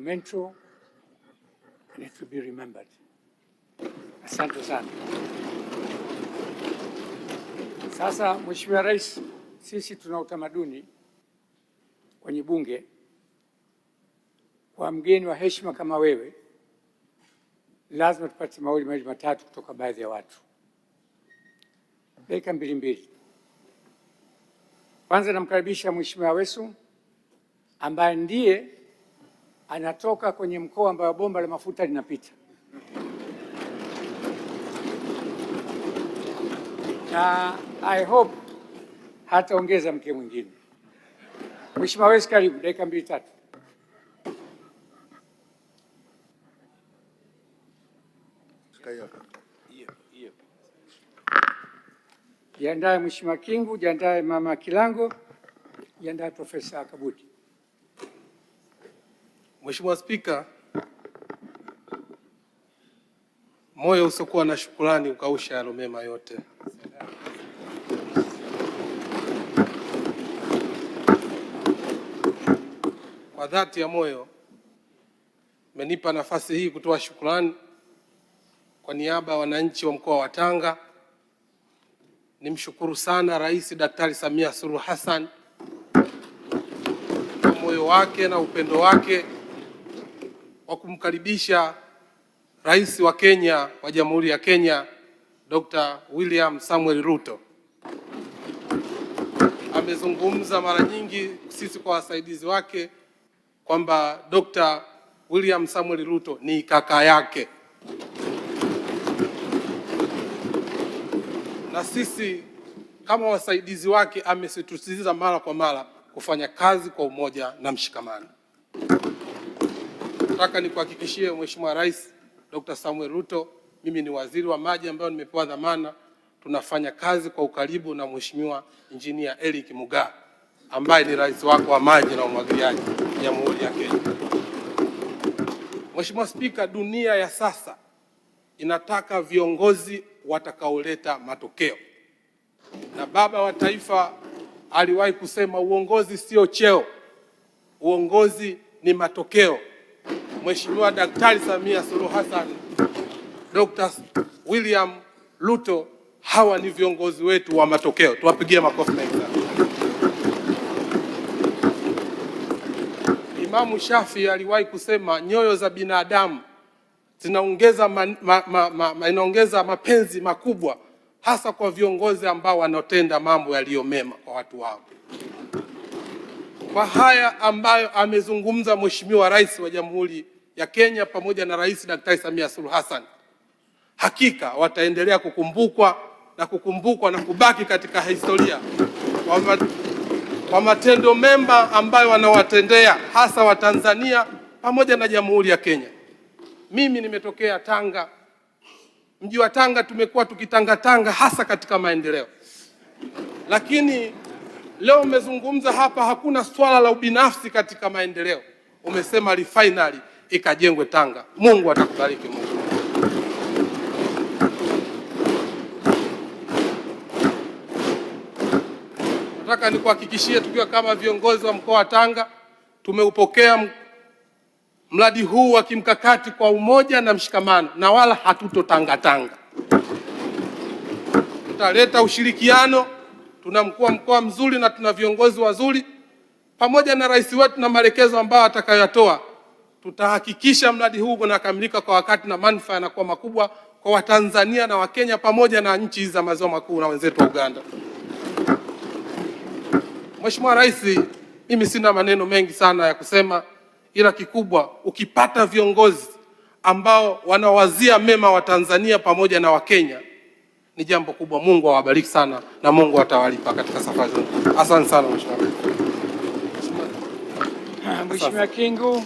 monumental and it will be remembered. Asante sana. Sasa Mheshimiwa Rais, sisi tuna utamaduni kwenye bunge kwa mgeni wa heshima kama wewe lazima tupate mawili matatu kutoka baadhi ya watu. Dakika mbili. Kwanza namkaribisha Mheshimiwa Aweso ambaye ndiye anatoka kwenye mkoa ambao bomba la mafuta linapita. Na I hope hataongeza mke mwingine. Mheshimiwa Aweso, karibu, dakika 2-3. Jiandae Mheshimiwa Kingu, jiandae Mama Kilango, jiandae Profesa Kabudi. Mheshimiwa Spika, moyo usiokuwa na shukrani ukausha yalo mema yote. Kwa dhati ya moyo mmenipa nafasi hii kutoa shukrani kwa niaba ya wananchi wa mkoa wa Tanga. Nimshukuru sana Rais Daktari Samia Suluhu Hassan kwa moyo wake na upendo wake wa kumkaribisha Rais wa Kenya wa Jamhuri ya Kenya Dr. William Samuel Ruto. Amezungumza mara nyingi sisi kwa wasaidizi wake kwamba Dr. William Samuel Ruto ni kaka yake, na sisi kama wasaidizi wake amesisitiza mara kwa mara kufanya kazi kwa umoja na mshikamano. Nataka nikuhakikishie Mheshimiwa Rais Dr. Samuel Ruto, mimi ni waziri wa maji ambayo nimepewa dhamana, tunafanya kazi kwa ukaribu na Mheshimiwa Engineer Eric Mugaa ambaye ni rais wako wa maji na umwagiliaji Jamhuri ya Kenya. Mheshimiwa Spika, dunia ya sasa inataka viongozi watakaoleta matokeo, na baba wa taifa aliwahi kusema uongozi sio cheo, uongozi ni matokeo. Mheshimiwa Daktari Samia Suluhu Hassan, Dr. William Ruto, hawa ni viongozi wetu wa matokeo. Tuwapigie makofi mengi sana. Imamu Shafi aliwahi kusema nyoyo za binadamu inaongeza mapenzi makubwa hasa kwa viongozi ambao wanatenda mambo yaliyo mema kwa watu wao. Kwa haya ambayo amezungumza Mheshimiwa Rais wa Jamhuri ya Kenya pamoja na Rais Daktari Samia Suluhu Hassan, hakika wataendelea kukumbukwa na kubaki katika historia kwa matendo mema ambayo wanawatendea hasa Watanzania pamoja na Jamhuri ya Kenya. Mimi nimetokea Tanga. Mji wa Tanga tumekuwa tukitangatanga hasa katika maendeleo. Lakini leo umezungumza hapa hakuna swala la ubinafsi katika maendeleo. Umesema refinery ikajengwe Tanga. Mungu atakubariki Mungu. Nataka nikuhakikishie tukiwa kama viongozi wa mkoa wa Tanga tumeupokea mradi huu wa kimkakati kwa umoja na mshikamano, na wala hatutotangatanga. Tutaleta ushirikiano. Tuna mkuu wa mkoa mzuri na tuna viongozi wazuri pamoja na rais wetu na maelekezo ambayo atakayotoa. Tutahakikisha mradi huu unakamilika kwa wakati na manufaa yanakuwa makubwa kwa Watanzania na Wakenya pamoja na nchi za maziwa makuu na wenzetu wa Uganda. Mheshimiwa Rais, mimi sina maneno mengi sana ya kusema, ila kikubwa ukipata viongozi ambao wanawazia mema wa Tanzania pamoja na Wakenya ni jambo kubwa. Mungu awabariki sana na Mungu atawalipa katika safari zenu. Asante sana Mheshimiwa. Mheshimiwa Kingu.